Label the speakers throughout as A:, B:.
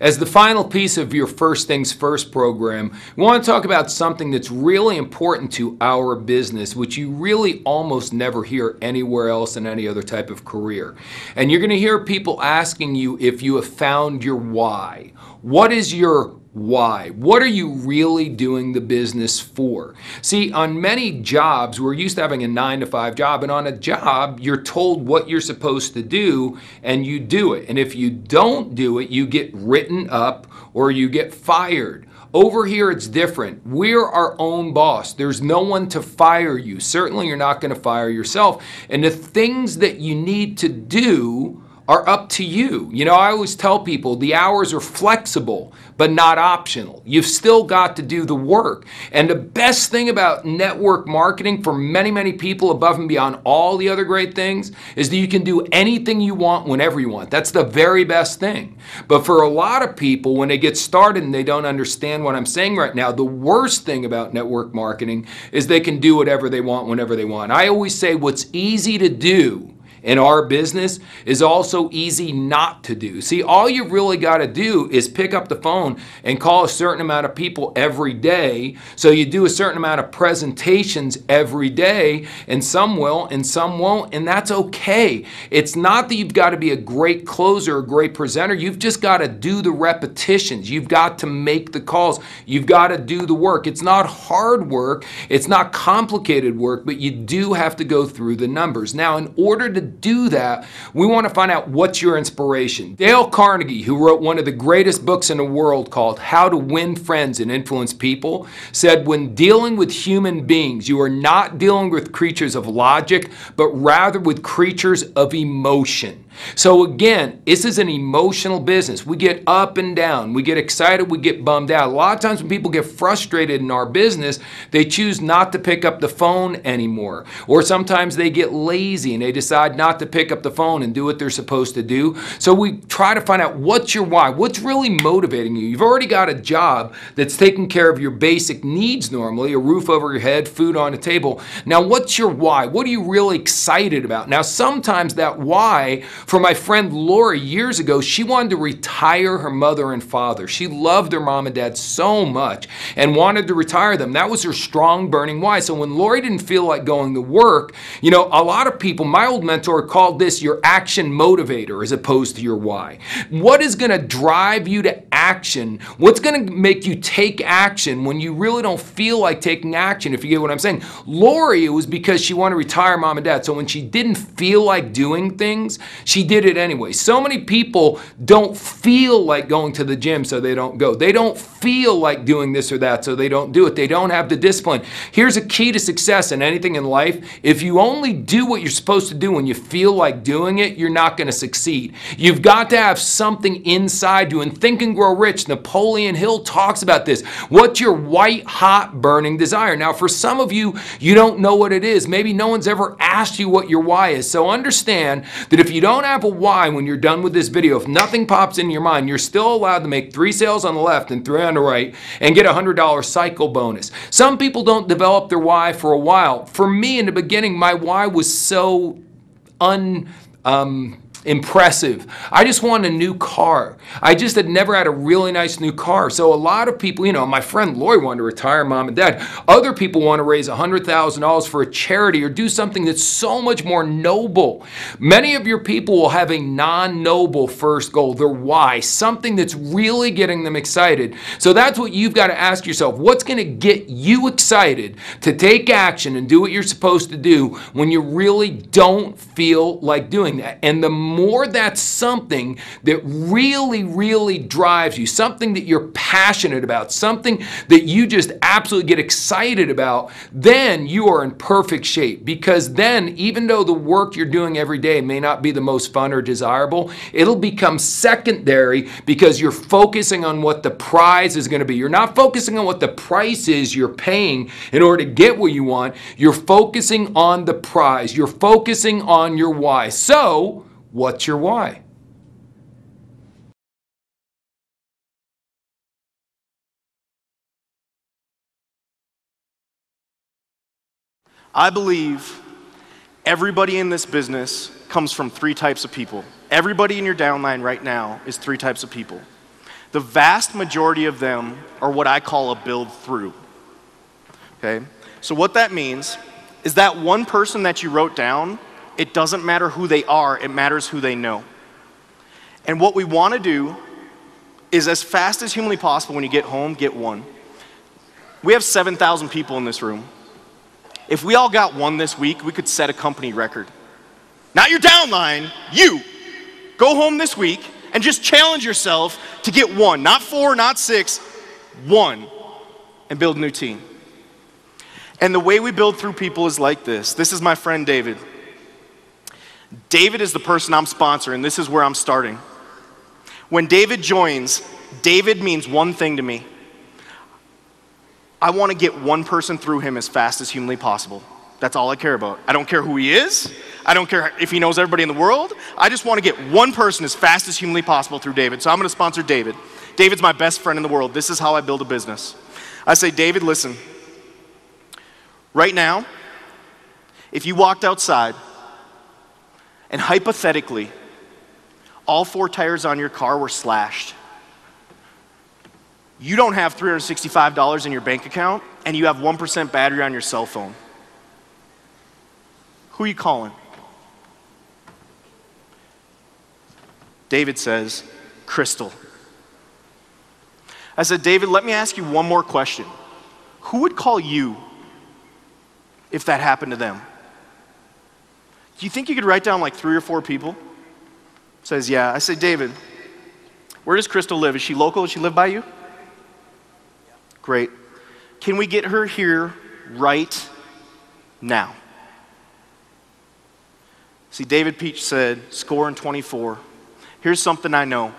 A: As the final piece of your First Things First program, we want to talk about something that's really important to our business, which you really almost never hear anywhere else in any other type of career. And you're going to hear people asking you if you have found your why. What is your why? What are you really doing the business for? See, on many jobs, we're used to having a 9-to-5 job, and on a job, you're told what you're supposed to do, and you do it. And if you don't do it, you get written up or you get fired. Over here, it's different. We're our own boss. There's no one to fire you. Certainly, you're not going to fire yourself. And the things that you need to do are up to you. You know, I always tell people the hours are flexible, but not optional. You've still got to do the work. And the best thing about network marketing for many, many people above and beyond all the other great things is that you can do anything you want whenever you want. That's the very best thing. But for a lot of people, when they get started and they don't understand what I'm saying right now, the worst thing about network marketing is they can do whatever they want whenever they want. I always say what's easy to do in our business is also easy not to do. See, all you really got to do is pick up the phone and call a certain amount of people every day. So you do a certain amount of presentations every day, and some will and some won't, and that's okay. It's not that you've got to be a great closer, a great presenter. You've just got to do the repetitions. You've got to make the calls. You've got to do the work. It's not hard work. It's not complicated work, but you do have to go through the numbers. Now, in order to do that, we want to find out what's your inspiration. Dale Carnegie, who wrote one of the greatest books in the world called How to Win Friends and Influence People, said when dealing with human beings, you are not dealing with creatures of logic, but rather with creatures of emotion. So again, this is an emotional business. We get up and down. We get excited. We get bummed out. A lot of times when people get frustrated in our business, they choose not to pick up the phone anymore. Or sometimes they get lazy and they decide not to pick up the phone and do what they're supposed to do. So we try to find out what's your why. What's really motivating you? You've already got a job that's taking care of your basic needs normally, a roof over your head, food on the table. Now, what's your why? What are you really excited about? Now, sometimes that why, for my friend Lori years ago, she wanted to retire her mother and father. She loved her mom and dad so much and wanted to retire them. That was her strong burning why. So when Lori didn't feel like going to work, you know, a lot of people, my old mentor called this your action motivator as opposed to your why. What is going to drive you to action? What's going to make you take action when you really don't feel like taking action, if you get what I'm saying? Lori, it was because she wanted to retire mom and dad. So when she didn't feel like doing things, she did it anyway. So many people don't feel like going to the gym, so they don't go. They don't feel like doing this or that, so they don't do it. They don't have the discipline. Here's a key to success in anything in life. If you only do what you're supposed to do when you feel like doing it, you're not going to succeed. You've got to have something inside you. And Think and Grow Rich, Napoleon Hill talks about this. What's your white hot burning desire? Now, for some of you, you don't know what it is. Maybe no one's ever asked you what your why is. So understand that if you don't have a why when you're done with this video, if nothing pops into your mind, you're still allowed to make 3 sales on the left and 3 on the right and get a $100 cycle bonus. Some people don't develop their why for a while. For me, in the beginning, my why was so impressive. I just wanted a new car. I just had never had a really nice new car. So a lot of people, you know, my friend Lori wanted to retire mom and dad. Other people want to raise $100,000 for a charity or do something that's so much more noble. Many of your people will have a non-noble first goal, their why, something that's really getting them excited. So that's what you've got to ask yourself. What's going to get you excited to take action and do what you're supposed to do when you really don't feel like doing that? And the more that's something that really, really drives you, something that you're passionate about, something that you just absolutely get excited about, then you are in perfect shape. Because then, even though the work you're doing every day may not be the most fun or desirable, it'll become secondary because you're focusing on what the prize is going to be. You're not focusing on what the price is you're paying in order to get what you want. You're focusing on the prize. You're focusing on your why. So, what's your why?
B: I believe everybody in this business comes from 3 types of people. Everybody in your downline right now is 3 types of people. The vast majority of them are what I call a build through. Okay? So what that means is that one person that you wrote down, it doesn't matter who they are, it matters who they know. And what we want to do is, as fast as humanly possible, when you get home, get one. We have 7,000 people in this room. If we all got one this week, we could set a company record. Not your downline, you. Go home this week and just challenge yourself to get one. Not 4, not 6, one. And build a new team. And the way we build through people is like this. This is my friend David. David is the person I'm sponsoring. This is where I'm starting. When David joins, David means one thing to me. I want to get one person through him as fast as humanly possible. That's all I care about. I don't care who he is. I don't care if he knows everybody in the world. I just want to get one person as fast as humanly possible through David. So I'm going to sponsor David. David's my best friend in the world. This is how I build a business. I say, David, listen. Right now, if you walked outside and hypothetically all 4 tires on your car were slashed, you don't have $365 in your bank account, and you have 1% battery on your cell phone. Who are you calling? David says, Crystal. I said, David, let me ask you one more question. Who would call you if that happened to them? Do you think you could write down like 3 or 4 people? Says, yeah. I say, David, where does Crystal live? Is she local? Does she live by you? Great. Can we get her here right now? See, David Peach said, score in 24. Here's something I know.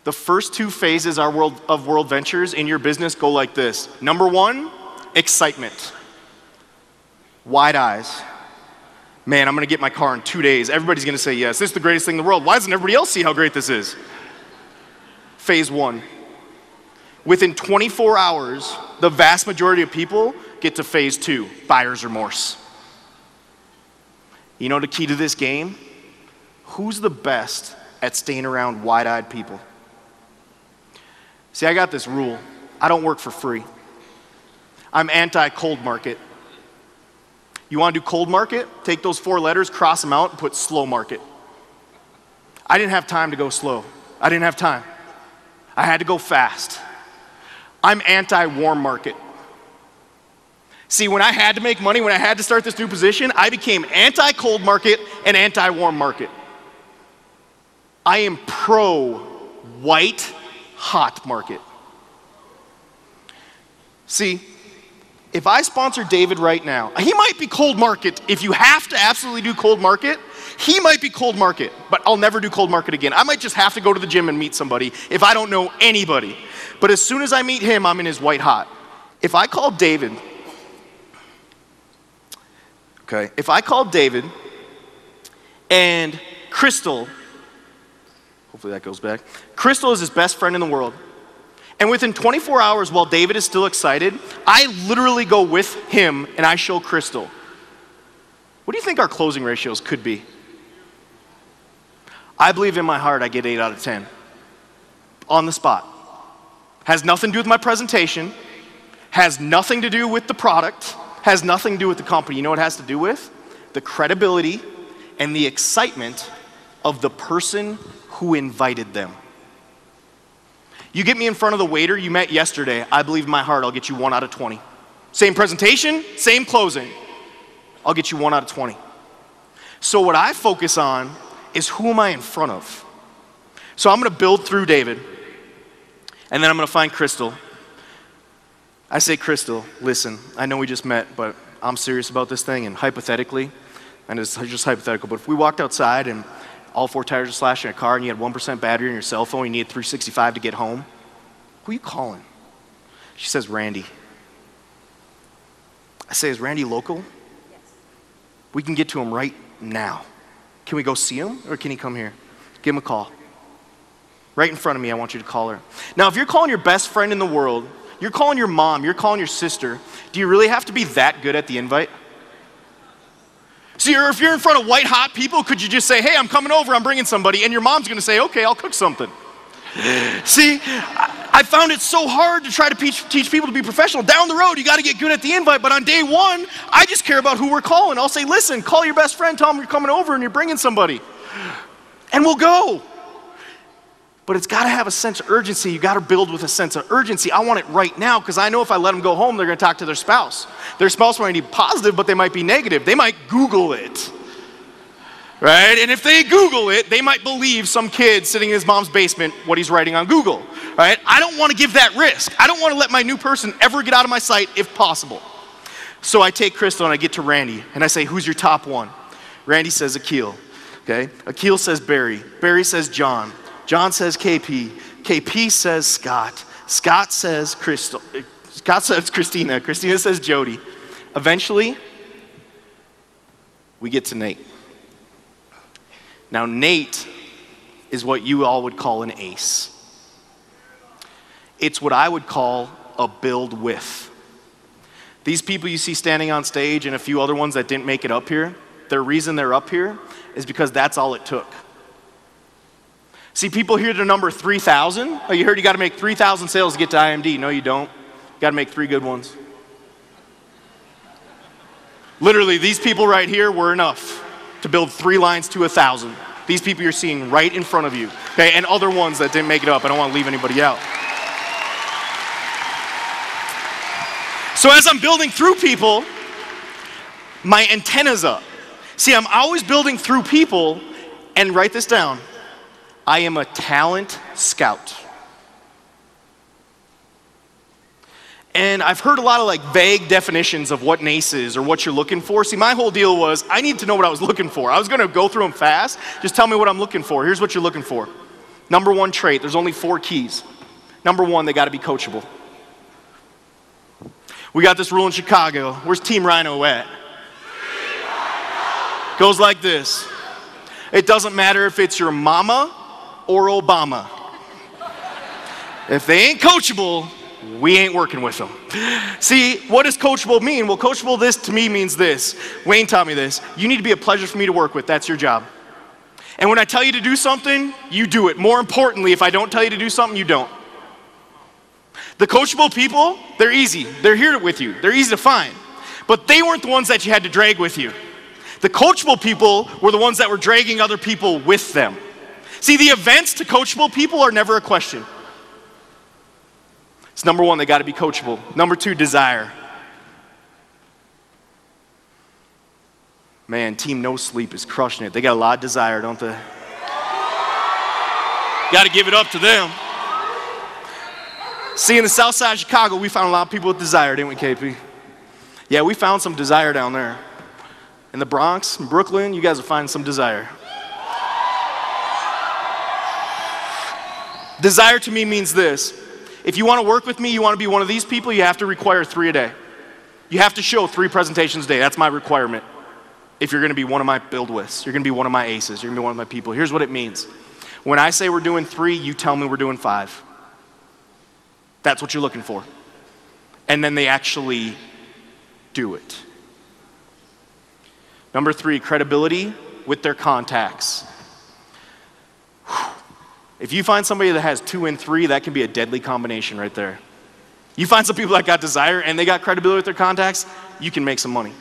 B: The first 2 phases of World Ventures in your business go like this. Number 1, excitement. Wide eyes. Man, I'm going to get my car in 2 days. Everybody's going to say yes. This is the greatest thing in the world. Why doesn't everybody else see how great this is? Phase 1. Within 24 hours, the vast majority of people get to phase 2, buyer's remorse. You know the key to this game? Who's the best at staying around wide-eyed people? See, I got this rule. I don't work for free. I'm anti-cold market. You want to do cold market? Take those 4 letters, cross them out, and put slow market. I didn't have time to go slow. I didn't have time. I had to go fast. I'm anti-warm market. See, when I had to make money, when I had to start this new position, I became anti-cold market and anti-warm market. I am pro-white hot market. See, if I sponsor David right now, he might be cold market. If you have to absolutely do cold market, he might be cold market, but I'll never do cold market again. I might just have to go to the gym and meet somebody if I don't know anybody. But as soon as I meet him, I'm in his white hot. If I call David, and Crystal, hopefully that goes back, Crystal is his best friend in the world. And within 24 hours, while David is still excited, I literally go with him and I show Crystal. What do you think our closing ratios could be? I believe in my heart I get 8 out of 10. On the spot. Has nothing to do with my presentation, has nothing to do with the product, has nothing to do with the company. You know what it has to do with? The credibility and the excitement of the person who invited them. You get me in front of the waiter you met yesterday, I believe in my heart I'll get you 1 out of 20. Same presentation, same closing. I'll get you 1 out of 20. So what I focus on is who am I in front of? So I'm going to build through David, and then I'm going to find Crystal. I say, Crystal, listen, I know we just met, but I'm serious about this thing, and hypothetically, and it's just hypothetical, but if we walked outside and all 4 tires are slashed in a car and you had 1% battery in your cell phone, you needed 365 to get home, who are you calling? She says, Randy. I say, is Randy local? Yes. We can get to him right now. Can we go see him, or can he come here? Give him a call. Right in front of me, I want you to call her. Now, if you're calling your best friend in the world, you're calling your mom, you're calling your sister, do you really have to be that good at the invite? See, if you're in front of white hot people, could you just say, hey, I'm coming over, I'm bringing somebody, and your mom's gonna say, okay, I'll cook something. See, I found it so hard to try to teach people to be professional. Down the road, you got to get good at the invite, but on day one, I just care about who we're calling. I'll say, listen, call your best friend, tell them you're coming over and you're bringing somebody. And we'll go. But it's got to have a sense of urgency. You got to build with a sense of urgency. I want it right now because I know if I let them go home, they're going to talk to their spouse. Their spouse might be positive, but they might be negative. They might Google it. Right? And if they Google it, they might believe some kid sitting in his mom's basement what he's writing on Google. Right? I don't want to give that risk. I don't want to let my new person ever get out of my sight if possible. So I take Crystal and I get to Randy and I say, who's your top one? Randy says Akil. Okay? Akil says Barry. Barry says John. John says KP. KP says Scott. Scott says Crystal. Scott says Christina. Christina says Jody. Eventually, we get to Nate. Now, Nate is what you all would call an ace. It's what I would call a build with. These people you see standing on stage and a few other ones that didn't make it up here, the reason they're up here is because that's all it took. See, people hear the number 3,000. Oh, you heard you got to make 3,000 sales to get to IMD. No, you don't. You got to make 3 good ones. Literally, these people right here were enough to build 3 lines to 1,000. These people you're seeing right in front of you, okay, and other ones that didn't make it up. I don't want to leave anybody out. So as I'm building through people, my antenna's up. See, I'm always building through people, and write this down. I am a talent scout. And I've heard a lot of like vague definitions of what an ace is or what you're looking for. See, my whole deal was I need to know what I was looking for. I was going to go through them fast. Just tell me what I'm looking for. Here's what you're looking for. Number 1 trait. There's only 4 keys. Number 1, they got to be coachable. We got this rule in Chicago. Where's Team Rhino at? Goes like this. It doesn't matter if it's your mama or Obama. If they ain't coachable, we ain't working with them. See, what does coachable mean? Well, coachable this to me means this. Wayne taught me this. You need to be a pleasure for me to work with. That's your job. And when I tell you to do something, you do it. More importantly, if I don't tell you to do something, you don't. The coachable people, they're easy. They're here with you. They're easy to find. But they weren't the ones that you had to drag with you. The coachable people were the ones that were dragging other people with them. See, the events to coachable people are never a question. It's number 1, they got to be coachable. Number 2, desire. Man, Team No Sleep is crushing it. They got a lot of desire, don't they? Got to give it up to them. See, in the south side of Chicago, we found a lot of people with desire, didn't we, KP? Yeah, we found some desire down there. In the Bronx, in Brooklyn, you guys are finding some desire. Desire to me means this. If you want to work with me, you want to be one of these people, you have to require 3 a day. You have to show 3 presentations a day. That's my requirement. If you're going to be one of my build withs, you're going to be one of my aces, you're going to be one of my people. Here's what it means. When I say we're doing 3, you tell me we're doing 5. That's what you're looking for. And then they actually do it. Number 3, credibility with their contacts. If you find somebody that has 2 and 3, that can be a deadly combination right there. You find some people that got desire and they got credibility with their contacts, you can make some money.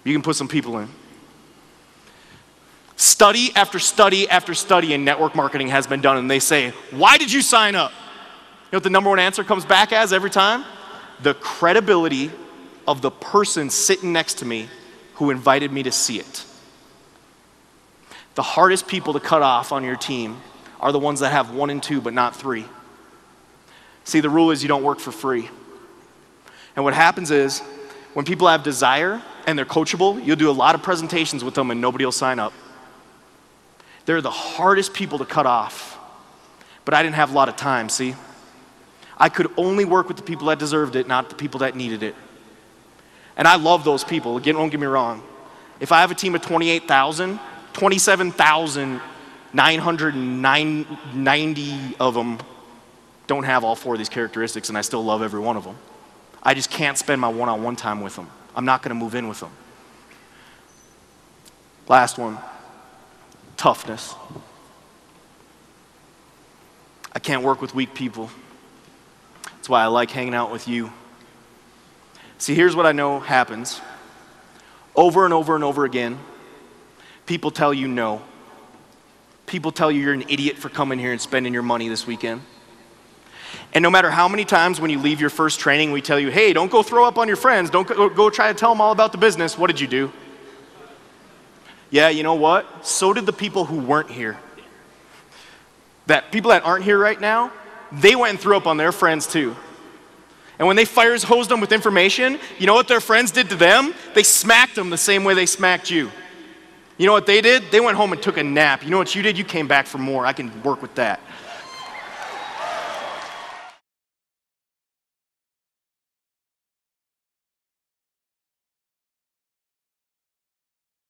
B: You can put some people in. Study after study after study in network marketing has been done, and they say, why did you sign up? You know what the number 1 answer comes back as every time? The credibility of the person sitting next to me who invited me to see it. The hardest people to cut off on your team are the ones that have 1 and 2 but not 3. See, the rule is you don't work for free. And what happens is when people have desire and they're coachable, you'll do a lot of presentations with them and nobody will sign up. They're the hardest people to cut off. But I didn't have a lot of time, see? I could only work with the people that deserved it, not the people that needed it. And I love those people. Again, don't get me wrong. If I have a team of 28,000, 27,990 of them don't have all 4 of these characteristics, and I still love every one of them. I just can't spend my one-on-one time with them. I'm not going to move in with them. Last one, toughness. I can't work with weak people. That's why I like hanging out with you. See, here's what I know happens. Over and over and over again, people tell you no. People tell you you're an idiot for coming here and spending your money this weekend. And no matter how many times when you leave your first training, we tell you, hey, don't go throw up on your friends. Don't go try to tell them all about the business. What did you do? Yeah, you know what? So did the people who weren't here. That people that aren't here right now, they went and threw up on their friends too. And when they hosed them with information, you know what their friends did to them? They smacked them the same way they smacked you. You know what they did? They went home and took a nap. You know what you did? You came back for more. I can work with that.